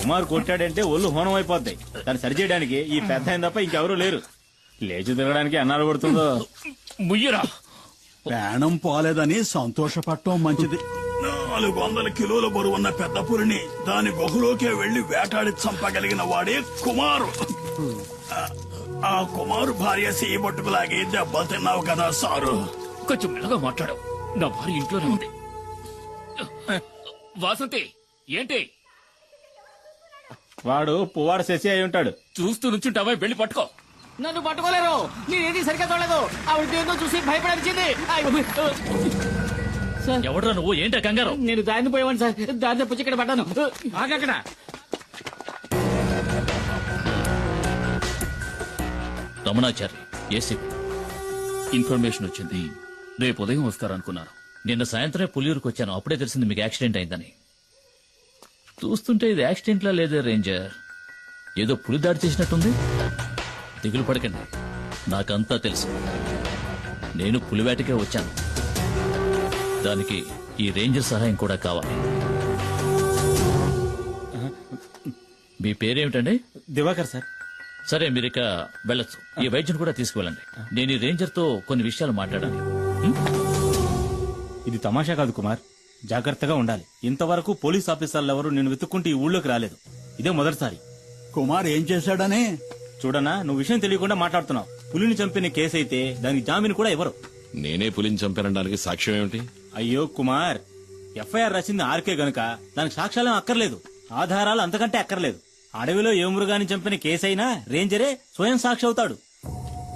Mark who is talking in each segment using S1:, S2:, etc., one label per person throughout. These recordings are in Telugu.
S1: కుమార్ కొట్టాడంటే ఒళ్ళు హోనం అయిపోతాయి. దాన్ని సరిచేయడానికి ఈ పెద్ద ఆయన తప్ప ఇంకెవరూ లేరు. లేచి తిరగడానికి అన్నాడు పడుతుందో.
S2: ముయ్యరా,
S3: ప్రాణం పోలేదని సంతోషపడటం మంచిది. 400 కిలోల బరువున్న పెద్ద పులిని దాని గుహలోకే వెళ్లి వేటాడి చంపగలిగిన వాడే కుమారు. ఆ కుమారు భార్య చేయబట్టుకులాగి దెబ్బలు తిన్నావు కదా సారు.
S2: కొంచెం మెల్లగా మాట్లాడావు. నా భార్య ఇంట్లోనే ఉంది. వాసంతి ఏంటి?
S1: వాడు పువ్వాడు శశి అయి ఉంటాడు.
S2: చూస్తూ నుంచుంటావా? వెళ్ళి పట్టుకో.
S4: నన్ను పట్టుకోలేరు. నేనేది సరిగ్గా చూడలేదు. ఆవిడ దేంతో చూసి భయపడాల్సింది.
S2: ఎవడ్రా నువ్వు? ఏంటా కంగారు?
S4: నేను దారిని పోయేవాడిని సార్. దారిని పుచ్చి ఇక్కడ పడ్డాను.
S2: ఆగక్కడ. రమణాచారి ఏసీపీ ఇన్ఫర్మేషన్ వచ్చింది. రేపు ఉదయం వస్తారనుకున్నాను. నిన్న సాయంత్రమే పులియూరుకు వచ్చాను. అప్పుడే తెలిసింది మీకు యాక్సిడెంట్ అయిందని. చూస్తుంటే ఇది యాక్సిడెంట్ లా లేదే రేంజర్. ఏదో పులి దాడి చేసినట్టుంది. దిగులు పడకండి, నాకంతా తెలుసు. నేను పులివేటకే వచ్చాను. దానికి ఈ రేంజర్ సహాయం కూడా కావాలి. మీ పేరేమిటండి?
S1: దివాకర్ సార్.
S2: సరే, మీరిక వెళ్ళొచ్చు. ఈ వైద్యుని కూడా తీసుకువెళ్ళండి. నేను ఈ రేంజర్ తో కొన్ని విషయాలు మాట్లాడాలి.
S1: ఇది తమాషా కాదు కుమార్, జాగ్రత్తగా ఉండాలి. ఇంతవరకు పోలీస్ ఆఫీసర్లు ఎవరు నేను వెతుక్కుంటూ ఈ ఊళ్ళోకి రాలేదు. ఇదే మొదటిసారి.
S3: కుమార్ ఏం చేశాడని?
S1: చూడనా, నువ్వు విషయం తెలియకుండా మాట్లాడుతున్నావు. పులిని చంపిన కేసు అయితే దానికి జామీన్ కూడా ఇవ్వరు.
S5: నేనే పులిని చంపానడానికి సాక్ష్యం ఏమిటి?
S1: అయ్యో కుమార్, ఎఫ్ఐఆర్ రాసింది ఆర్కే గనుక దానికి సాక్ష్యాలేం అక్కర్లేదు. ఆధారాలు అంతకంటే అక్కర్లేదు. అడవిలో ఏ మృగాన్ని చంపిన కేసైనా రేంజరే స్వయం సాక్షి అవుతాడు.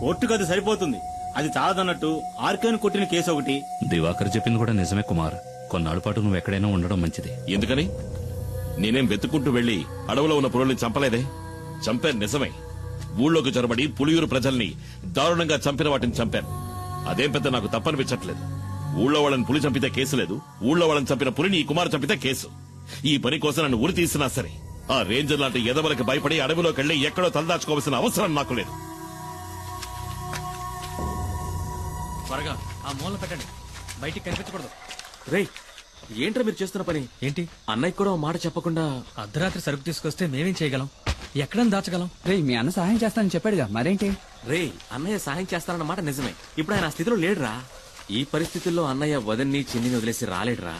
S1: కోర్టుకు అది సరిపోతుంది. అది చాలదన్నట్టు ఆర్కేను కొట్టిన కేసు ఒకటి.
S6: దివాకర్ చెప్పింది కూడా నిజమే కుమార్. కొన్నాళ్ళ పాటు నువ్వు ఎక్కడైనా ఉండడం మంచిది.
S5: ఎందుకని? నేనేం వెతుక్కుంటూ వెళ్లి అడవులో ఉన్న పులుల్ని చంపలేదే. చంపాను నిజమే. ఊళ్ళోకి చొరబడి పులియూరు ప్రజల్ని దారుణంగా చంపిన వాటిని చంపాను. అదేం పెద్ద నాకు తప్పనిపించట్లేదు. ఊళ్ళో వాళ్ళని పులి చంపితే కేసు లేదు. ఊళ్ళో వాళ్ళని చంపిన పులిని ఈ కుమార్ చంపితే కేసు. ఈ పని కోసం నన్ను ఉరి తీసినా సరే ఆ రేంజర్ లాంటి ఎదవలకు భయపడి అడవిలోకి వెళ్లి ఎక్కడో తలదాచుకోవాల్సిన అవసరం నాకు లేదు.
S2: త్వరగా ఆ మూల పెట్టండి, బయటికి కనిపించకూడదు.
S7: రేయ్, ఏంట్రా మీరు చేస్తున్న పని?
S2: ఏంటి?
S7: అన్నయ్య కూడా ఓ మాట చెప్పకుండా
S2: అర్ధరాత్రి సరుకు తీసుకొస్తే మేమేం చేయగలం? ఎక్కడని దాచగలం?
S8: రే, మీ అన్న సహాయం చేస్తానని చెప్పాడుగా, మరేంటి?
S7: రేయ్, అన్నయ్య సహాయం చేస్తానన్న మాట నిజమే. ఇప్పుడు ఆయన ఆ స్థితిలో లేడురా. ఈ పరిస్థితుల్లో అన్నయ్య వదన్ని చిన్నిని వదిలేసి రాలేడురా.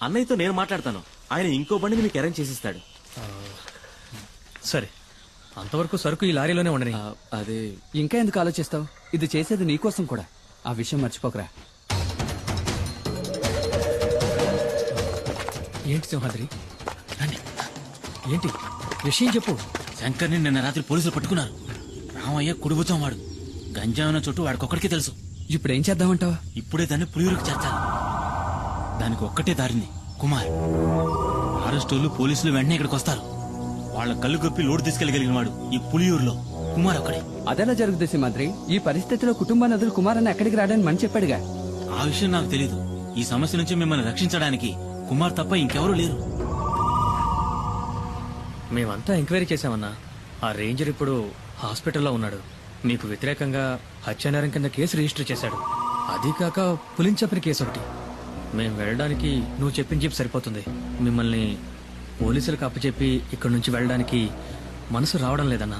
S7: అన్నయ్యతో నేను మాట్లాడతాను. ఆయన ఇంకో బండిని మీకు అరేంజ్ చేసిస్తాడు.
S2: సరే, అంతవరకు సరుకు ఈ లారీలోనే ఉండని.
S7: అదే
S8: ఇంకా ఎందుకు ఆలోచిస్తావు? ఇది చేసేది నీకోసం కూడా. ఆ విషయం మర్చిపోకరా.
S2: ఏంటి సింహాద్రి? రండి. ఏంటి విషయం చెప్పు.
S4: శంకర్ని నిన్న రాత్రి పోలీసులు పట్టుకున్నారు. రామయ్య కుడిబుతం వాడు. గంజాయిన చుట్టూ వాడికొక్కడికే తెలుసు.
S8: ఇప్పుడు ఏం చేద్దామంటావా?
S4: ఇప్పుడే దాన్ని పులియూరుకు చేర్చాలి. దానికి ఒక్కటే దారింది, కుమార్. అరెస్టోళ్ళు పోలీసులు వెంటనే ఇక్కడికి వస్తారు. వాళ్ళ కళ్ళు గొప్పి లోటు తీసుకెళ్లగలిగిన వాడు ఈ పులియూరులో కుమార్ ఒక్కడే.
S8: అదెలా జరుగుతుంది సింహాద్రి? ఈ పరిస్థితిలో కుటుంబాన్ని వదిలి కుమార్ అన్న ఎక్కడికి రాడని మని చెప్పాడుగా.
S4: ఆ విషయం నాకు తెలీదు. ఈ సమస్య నుంచి మిమ్మల్ని రక్షించడానికి కుమార్ తప్ప ఇంకెవరూ లేరు.
S2: మేమంతా ఎంక్వైరీ చేశామన్నా. ఆ రేంజర్ ఇప్పుడు హాస్పిటల్లో ఉన్నాడు. మీకు వ్యతిరేకంగా హత్యానేరం కింద కేసు రిజిస్టర్ చేశాడు. అది కాక పులిని చంపిన కేసు ఒకటి. మేం వెళ్ళడానికి నువ్వు చెప్పిన జీప్ సరిపోతుంది. మిమ్మల్ని పోలీసులకు అప్పచెప్పి ఇక్కడి నుంచి వెళ్ళడానికి మనసు రావడం లేదన్నా.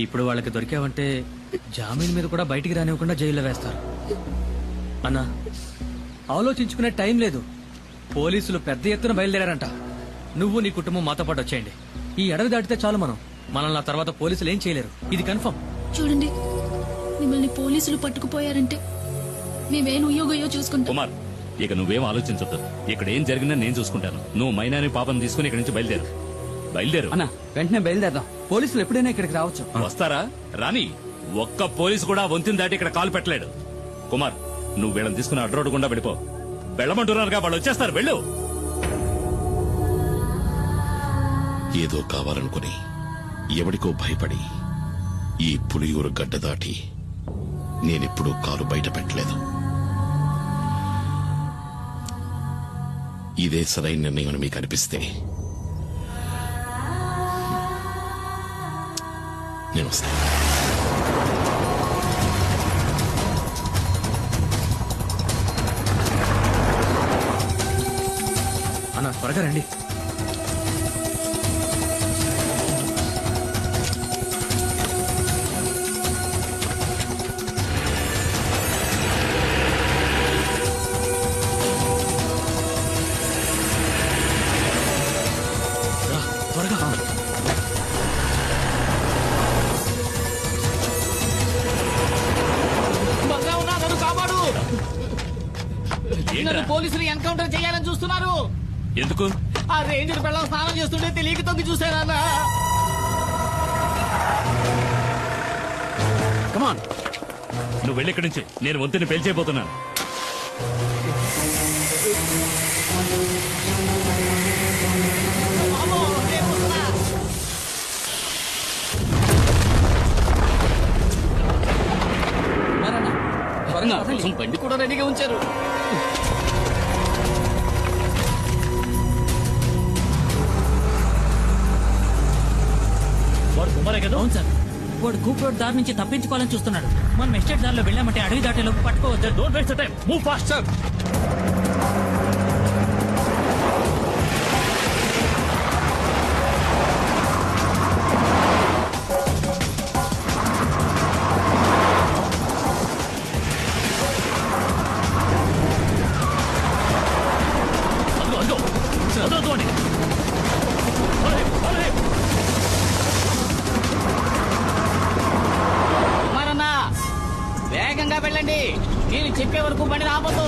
S2: ఇప్పుడు వాళ్ళకి దొరికావంటే జామీన్ మీద కూడా బయటికి రానివ్వకుండా జైల్లో వేస్తారు. అన్నా, ఆలోచించుకునే టైం లేదు. పోలీసులు పెద్ద ఎత్తున బయలుదేరారంట. నువ్వు నీ కుటుంబం మాతో పాటు వచ్చేయండి. ఈ అడవి దాటితే చాలు మనల్ని ఆ తర్వాత పోలీసులు ఏం చేయలేరు. ఇది కన్ఫర్మ్.
S9: చూడండి, మిమ్మల్ని పోలీసులు పట్టుకుపోయారంటే మేమేం ఉయ్యోగయ్యో చూసుకుంటాం.
S6: కుమార్, ఇక నువ్వేం ఆలోచించొద్దు. ఇక్కడ ఏం జరిగిందో నేను చూసుకుంటాను. నువ్వు మైనాని పాపం తీసుకుని ఇక్కడి నుంచి బయలుదేరు.
S8: అన్న, వెంటనే బయలుదేరదాం. పోలీసులు ఎప్పుడైనా ఇక్కడికి రావచ్చు.
S6: వస్తారా? రాని. ఒక్క పోలీసు కూడా వంతిని దాటి ఇక్కడ కాలు పెట్టలేడు. కుమార్, నువ్వు వీళ్ళని తీసుకుని అడ్రోడ్ గుండా వెళ్ళిపో. వెళ్ళమంటున్నారుగా, వాళ్ళు వచ్చేస్తారు. వెళ్ళు.
S5: ఏదో కావాలనుకుని ఎవడికో భయపడి ఈ పులియూరు గడ్డ దాటి నేనెప్పుడూ కాలు బయట పెట్టలేదు. ఇదే సరైన నిర్ణయం మీకు అనిపిస్తే నేను వస్తాను.
S2: అన్న, త్వరగా రండి.
S7: ఎన్కౌంటర్ చేయాలని చూస్తున్నారు.
S6: ఎందుకు?
S7: ఆ రేంజర్ పిల్లలు స్నానం చేస్తుంటే తెలియక తొంగి చూసానన్నా.
S6: కమాన్, నువ్వు వెళ్ళి ఇక్కడి నుంచి. నేను వంతుని పేల్చేయబోతున్నాను.
S7: బండి కూడా రెడీగా ఉంచారు.
S6: వాడు కుమారే కదా?
S10: అవును సార్, వాడు కూప్ రోడ్ దారి నుంచి తప్పించుకోవాలని చూస్తున్నాడు. మనం ఎస్టేట్ దారిలో వెళ్ళామంటే అడవి దాటేలోపు పట్టుకోవచ్చు.
S6: Don't waste time, move fast sir.
S7: కుమారన్నా, వేగంగా వెళ్ళండి. నేను చెప్పే వరకు బండి రాబోతు.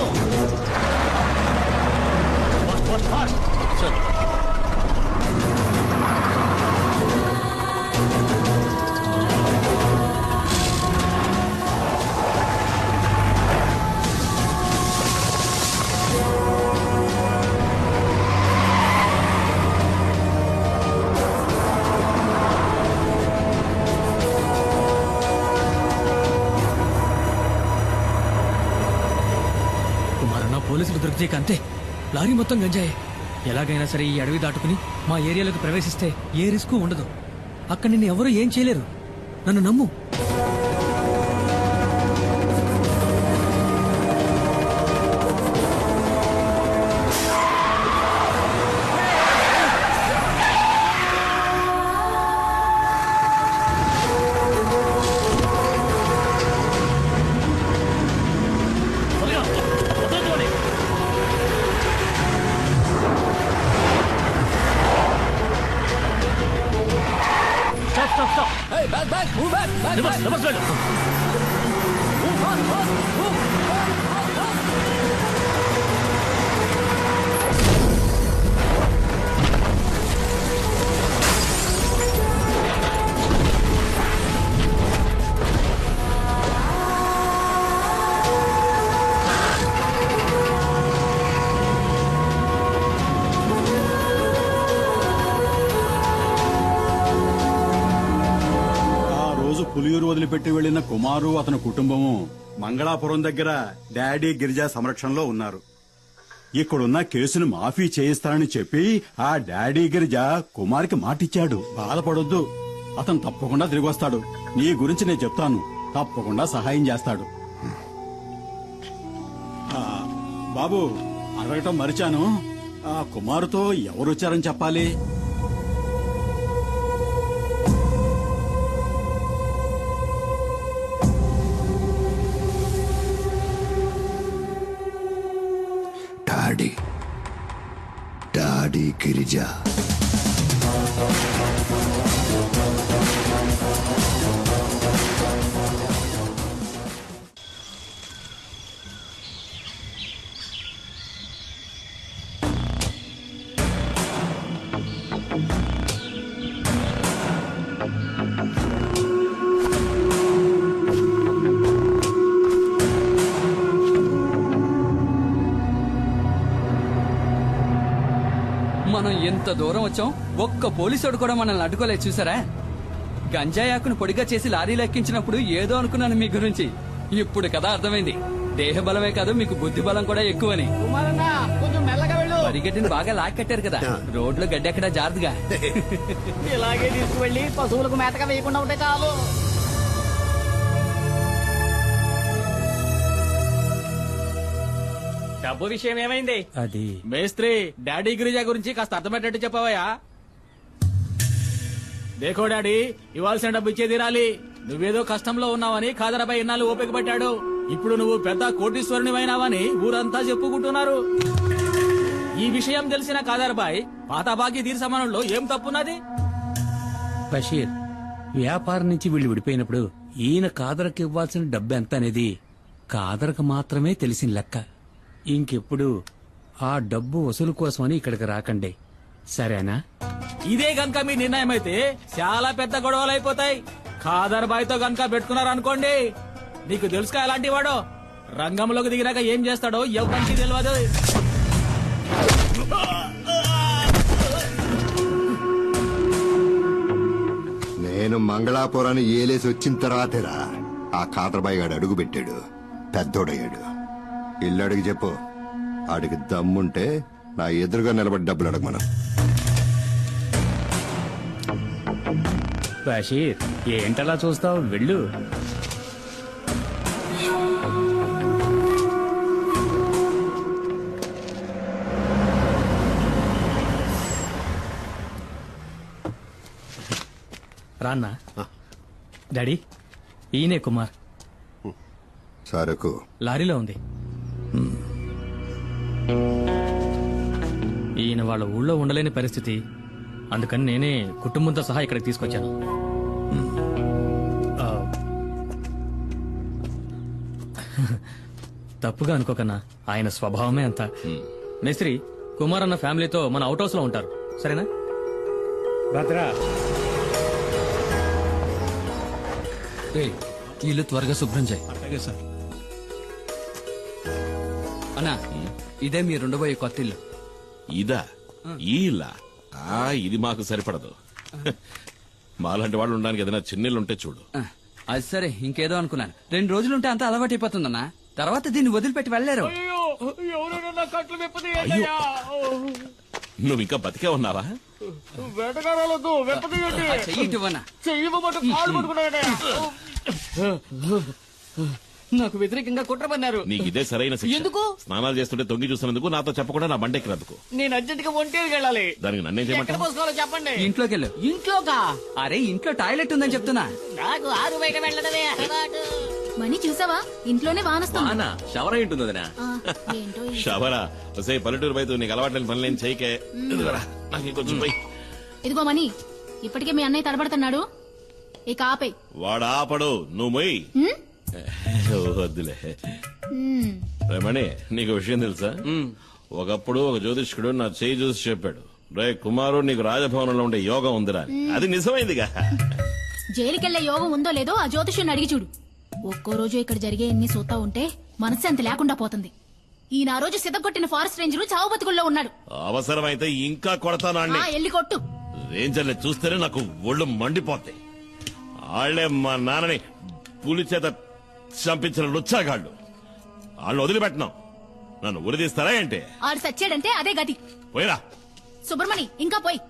S2: కుమారన్న, పోలీసులు దొరికితే అంతే. లారీ మొత్తం గంజాయే. ఎలాగైనా సరే ఈ అడవి దాటుకుని మా ఏరియాలోకి ప్రవేశిస్తే ఏ రిస్క్ ఉండదు. అక్కడ నిన్ను ఎవరూ ఏం చేయలేరు. నన్ను నమ్ము.
S3: పులియూరు వదిలిపెట్టి వెళ్లిన కుమారు అతని కుటుంబము మంగళాపురం దగ్గర డాడీ గిరిజా సంరక్షణలో ఉన్నారు. ఇక్కడున్న కేసును మాఫీ చేయిస్తానని చెప్పి ఆ డాడీ గిరిజా కుమార్కి మాటిచ్చాడు. బాధపడొద్దు, అతను తప్పకుండా తిరిగి వస్తాడు. నీ గురించి నేను చెప్తాను, తప్పకుండా సహాయం చేస్తాడు. బాబు, అడగటం మరిచాను, ఆ కుమారుతో ఎవరొచ్చారని చెప్పాలి?
S11: డాడీ గిరిజా.
S8: మనం ఎంత దూరం వచ్చాం, ఒక్క పోలీసుడు కూడా మనల్ని అడ్డుకోలేదు. చూసారా, గంజాయాకును పొడిగా చేసి లారీలో ఎక్కించినప్పుడు ఏదో అనుకున్నాను మీ గురించి. ఇప్పుడు కదా అర్థమైంది, దేహ బలమే కాదు మీకు బుద్ధి బలం కూడా ఎక్కువని.
S7: కుమారన్నా, కొంచెం మెల్లగా వెళ్ళు.
S8: పరిగెట్టిని బాగా లాక్కట్టారు కదా, రోడ్లు గడ్డెక్కడా జారుదుగా.
S7: ఇలాగే తీసుకువెళ్ళి పశువులకు మేతగా వేయకుండా ఉంటే చాలు.
S10: డబ్బు విషయం ఏమైంది?
S2: అది
S7: మేస్త్రి, డాడీ గిరిజా గురించి కాస్త అర్థమయ్యేటట్టు చెప్పవయ్యా. దేకో డాడీ, ఇవ్వాల్సిన డబ్బు ఇచ్చే తీరాలి. నువ్వేదో కష్టంలో ఉన్నావని ఖాదరాబాయ్ ఇన్నాళ్ళు ఓపిక పట్టాడు. ఇప్పుడు నువ్వు పెద్ద కోటీశ్వరునివైనావని ఊరంతా చెప్పుకుంటున్నారు. ఈ విషయం తెలిసిన ఖాదరాబాయ్ పాత బాకీ తీర్చమనంలో ఏం తప్పున్నది?
S12: బషీర్, వ్యాపారం నుంచి వీళ్ళు విడిపోయినప్పుడు ఈయన కాదరకు ఇవ్వాల్సిన డబ్బు ఎంత అనేది కాదరకు మాత్రమే తెలిసిన లెక్క. ఇంకెప్పుడు ఆ డబ్బు వసూలు కోసమని ఇక్కడికి రాకండి, సరేనా?
S7: ఇదే గనక మీ నిర్ణయం అయితే చాలా పెద్ద గొడవలు అయిపోతాయి. ఖాదర్ బాయ్తో గనక పెట్టుకున్నారనుకోండి, నీకు తెలుసుగా ఎలాంటి వాడో. రంగంలోకి దిగినాక ఏం చేస్తాడో ఎవరికి తెలియదు.
S11: నేను మంగళాపురాన్ని ఏలేసి వచ్చిన తర్వాతేరా ఆ కాతరబాయి గాడు అడుగు పెట్టాడు, పెద్దోడయ్యాడు. ఇల్లు అడిగి చెప్పు, ఆడికి దమ్ముంటే నా ఎదురుగా నిలబడి డబ్బులు అడగమను.
S12: బషీర్, ఏంటలా చూస్తావు, వెళ్ళు.
S2: రాన్నా. డాడీ, ఈయనే కుమార్.
S11: సరుకు
S2: లారీలో ఉంది. ఈయన వాళ్ళ ఊళ్ళో ఉండలేని పరిస్థితి, అందుకని నేనే కుటుంబంతో సహా ఇక్కడికి తీసుకొచ్చాను. ఆ, తప్పుగా అనుకోకన్నా, ఆయన స్వభావమే అంత. మేస్త్రి, కుమార్ అన్న ఫ్యామిలీతో మన అవుట్ హౌస్ లో ఉంటారు, సరేనా?
S12: భద్రా,
S8: ఇల్లు త్వరగా శుభ్రం చేయి.
S3: అలాగే సార్.
S8: అన్నా, ఇదే మీరు ఉండబోయే కొత్త ఇల్లు.
S5: ఇదా? ఈ ఇల్లా? ఇది మాకు సరిపడదు. మాలాంటి వాళ్ళు ఉండడానికి ఏదైనా చిన్నిళ్ళు ఉంటే చూడు.
S8: అది సరే, ఇంకేదో అనుకున్నాను. 2 రోజులుంటే అంతా అలవాటు అయిపోతుందన్నా. తర్వాత దీన్ని వదిలిపెట్టి వెళ్ళలేరు.
S5: నువ్వు ఇంకా బతికే ఉన్నావా?
S8: నాకు వ్యతిరేకంగా కుట్ర పన్నారు.
S5: నీకు ఇదే సరైన శిక్ష.
S8: ఎందుకు?
S5: స్నానాలు చేస్తుంటే తొంగి చూసినందుకు, నాతో చెప్పకుండా నా బండెక్కినందుకు.
S8: నేను అర్జెంట్ గా ఒంటేకి వెళ్ళాలి.
S5: దానికి నన్నేం చేయమంటావు?
S8: చెప్పండి. ఇంట్లోకి వెళ్ళు. ఇంట్లోకా? అరే, ఇంట్లో టాయిలెట్ ఉందని చెప్తున్నా.
S10: నాకు ఆరు బయట వెళ్ళడమే అలవాటు.
S9: మనీ చూసావా, ఇంట్లోనే వానొస్తుంది.
S2: షవర్ ఏంటుంది వదినా?
S9: ఏంటో ఈ-
S5: షవరా? వసే పల్లెటూరు బయట నీకు అలవాట్లేని పనులేం చేయకే. ఇదిగోరా, నాకు ఇంకొంచెం పోయి.
S9: ఇదిగో మనీ, ఇప్పటికే మీ అన్నయ్య తడబడుతున్నాడు, ఇక ఆపే.
S5: వాడు ఆపడు, నువ్వు మొయ్యి. వద్దులే. మణి, నీకు విషయం తెలుసా? ఒకప్పుడు ఒక జ్యోతిష్కుడు నా చేయి చూసి చెప్పాడు, రే కుమారు, నీకు రాజభవనంలో ఉండే యోగం ఉందిరా. అది నిజమైందిగా.
S9: జైలుకెళ్లే యోగం ఉందో లేదో ఆ జ్యోతిష్యుని అడిగి చూడు. ఒక్కో రోజు ఇక్కడ జరిగే ఎన్ని సూతా ఉంటే మనశ్శాంతి లేకుండా పోతుంది. ఈయన ఆ రోజు సిద్ధగొట్టిన ఫారెస్ట్ రేంజర్ చావు బతుకుల్లో ఉన్నాడు.
S5: అవసరమైతే ఇంకా కొడతాను.
S9: ఎల్లి కొట్టు.
S5: రేంజర్ని చూస్తేనే నాకు ఒళ్ళు మండిపోతాయి. వాళ్లే మా నాన్నని పులి చేత చంపించిన లుచ్చాగాళ్ళు. వాళ్ళు వదిలిపెట్టినాం, నన్ను ఉరిదీస్తారా ఏంటి?
S9: ఆడు సచ్చాడంటే అదే గతి.
S5: పోయిరా
S9: సుబ్రమణి, ఇంకా పోయి.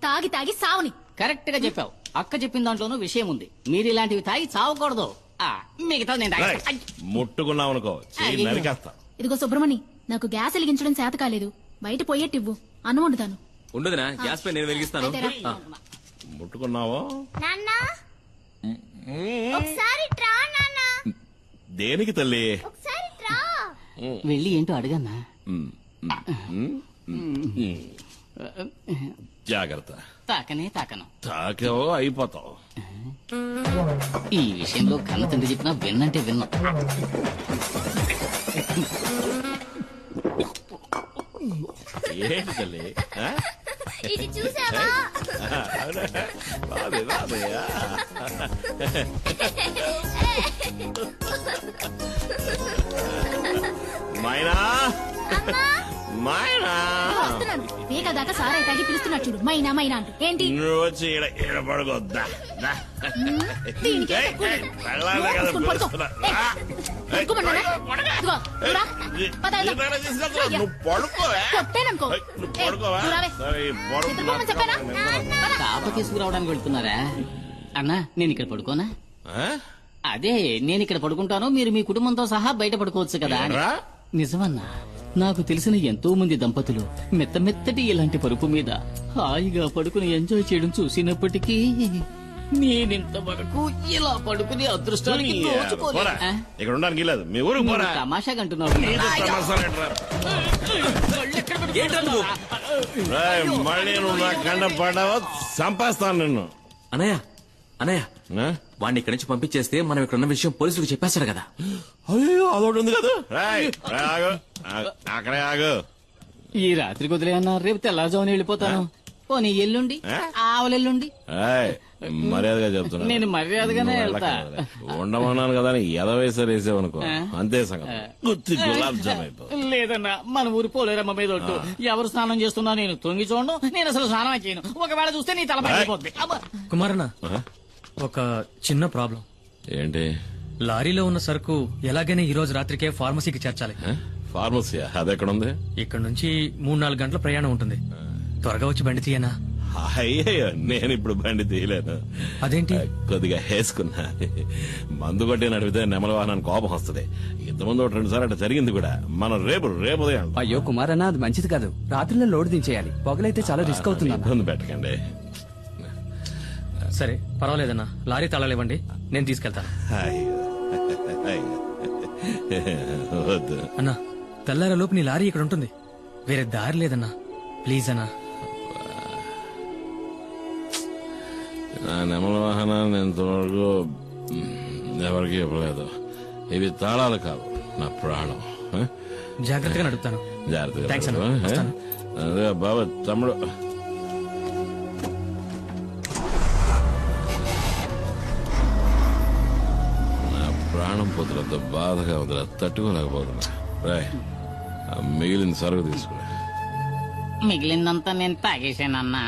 S9: తాగి తాగి సావుని.
S10: కరెక్ట్ గా చెప్పావు. అక్క చెప్పిన దాంట్లోనూ విషయం ఉంది. మీరు ఇలాంటివి తాగి చావకూడదు. మిగతా నేను
S5: రేయ్, ముట్టుకున్నావు అనుకో, చెయ్యి నరికేస్తా.
S9: ఇదిగో సుబ్రమణి, నాకు గ్యాస్ వెలిగించడం చేత కాలేదు, బయట పోయేట్టివ్వు, అన్నం వండుతాను.
S2: ఉండదునా, గ్యాస్ పై నేను వెలిగిస్తాను.
S9: అయితే రా.
S5: ముట్టుకున్నావో?
S13: ఒకసారి ట్రా నాన్నా,
S5: దేనికి తల్లి?
S13: ఒకసారి ట్రా.
S10: వెళ్ళి ఏంటో అడగన్నా.
S5: జాగ్రత్త.
S10: తాకనే తాకను.
S5: తాకేవో అయిపోతావు.
S10: ఈ విషయంలో కన్న తండ్రి చెప్పినా విన్నంటే విన్నా.
S5: ఏంటి తల్లి? ఆ?
S13: ఇది చూసావా?
S5: రాదే, రాదే. మైనా, మైనా,
S9: వస్తున్నాను. పీక దాకా సారాయి తాగి పిలుస్తున్నాడు చూడు, మైనా మైనా అంటూ. ఏంటి
S5: నువ్వు వచ్చి ఈడ పడుకోద్దా?
S9: దీనికే తక్కువ లేదు. తీసుకుని పడుకో. పడుకోమన్నానా? ఇదిగో, నువ్వు రా. పద, వెళ్దాం.
S5: నువ్వు పడుకో.
S9: కొట్టాననుకో.
S5: నువ్వు పడుకోవా?
S9: నువ్వు రావే.
S5: సరే,
S9: నిద్రపోమని చెప్పానా? పద.
S10: తాప తీసుకురావడానికి వెళ్తున్నారా? అన్నా, నేను ఇక్కడ పడుకోనా?
S5: ఆ?
S10: అదే, నేను ఇక్కడ పడుకుంటాను, మీరు మీ కుటుంబంతో సహా బయట పడుకోవచ్చు కదా అని.
S5: ఏరా?
S10: నిజమన్నా, నాకు తెలిసిన ఎంతో మంది దంపతులు మెత్త మెత్తటి ఇలాంటి పరుపు మీద హాయిగా పడుకుని ఎంజాయ్ చేయడం చూసినప్పటికీ నేనింతవరకు ఇలా పడుకునే అదృష్టానికి
S5: పోరా.
S10: దోచుకోలేదు. ఆ?
S5: ఇక్కడ ఉండడానికి లేదు, మీ ఊరికి
S10: నువ్వు
S5: పోరా.
S10: తమాషాగా అంటున్నావు.
S5: రేయ్, మళ్ళీ నువ్వు నా కండ పడ్డావో చంపేస్తాను నిన్ను.
S2: అనయ్య, అనయ్య,
S5: ఆ?
S2: వాడిని ఇక్కడి నుంచి పంపించేస్తే మనం ఇక్కడ ఉన్న విషయం పోలీసులకు చెప్పేస్తాడు కదా.
S5: అయ్యో, అదొకటి ఉంది కదా. రేయ్, రేయ్, ఆగు. అక్కడే ఆగు.
S10: ఈ రాత్రికి వదిలే అన్న, రేపు తెల్లారుజామున వెళ్ళిపోతాను. పోనీ ఎల్లుండి, ఆవలెల్లుండి.
S5: ఏయ్, మర్యాదగా చెప్తున్నా.
S10: నేను మర్యాదగానే
S5: నువ్వు
S10: వెళ్తా.
S5: ఉండమన్నాను కదా అని ఎదవేసారు వేసావనుకో, అంతే సంగతి. గుత్తి గులాబ్ జామ్ అయిపో.
S10: లేదన్నా, మన ఊరి పోలేరమ్మ మీద ఒట్టు. ఎవరు స్నానం చేస్తున్నా నేను తొంగి చూడను. నేను అసలు స్నానం చేయను. ఒకవేళ చూస్తే నీ తల పగిలిపోద్ది. అబ్బా.
S2: కుమారన్న, ఒక చిన్న ప్రాబ్లం.
S5: ఏంటి?
S2: లారీలో ఉన్న సరుకు ఎలాగైనా ఈ రోజు రాత్రికే ఫార్మసీకి చేర్చాలి.
S5: ఫార్మసీ అదెక్కడుంది?
S2: ఇక్కడ నుంచి 3-4 గంటల ప్రయాణం ఉంటుంది. త్వరగా వచ్చి బండి తీయనా?
S5: అయ్యయ్యో, నేను ఇప్పుడు బండి తీయలేను.
S2: అదేంటి?
S5: కొద్దిగా వేసుకున్నా. మందు కొట్టి నడిపితే నెమల వాహనానికి కోపం వస్తుంది. ఇంతకుముందు 2 సార్లు అట్లా జరిగింది కూడా. మనం రేపు ఉదయం.
S8: అయ్యో కుమార్ అన్న, అది మంచిది కాదు. రాత్రిలో లోడ్ దించేయాలి. పొగలైతే చాలా రిస్క్ అవుతుంది అన్న.
S5: ఇబ్బంది పెట్టకండి.
S2: సరే పర్వాలేదన్నా, లారీ తాళాలు ఇవ్వండి, నేను తీసుకెళ్తాను.
S5: వద్దు
S2: అన్నా, తెల్లారలోపు నీ లారీ ఇక్కడ ఉంటుంది. వేరే దారి లేదన్నా, ప్లీజ్ అన్నా.
S5: నా నెమల వాహనాన్ని ఇంతవరకు ఎవరికి ఇవ్వలేదు. ఇవి తాళాలు కావు, నా ప్రాణం.
S2: జాగ్రత్తగా నడుపుతాను. థాంక్స్ అన్న,
S5: జాగ్రత్తగా.
S2: వస్తాను.
S5: అదే బాబా తమ్ముడు. నా ప్రాణం పొద్దులతో బాధగా వదిలే తట్టుకోలేకపోతున్నా. రాయ్, ఆ మిగిలిన సరుకు తీసుకురా.
S10: మిగిలిందంతా నేను తాగేశానన్నా.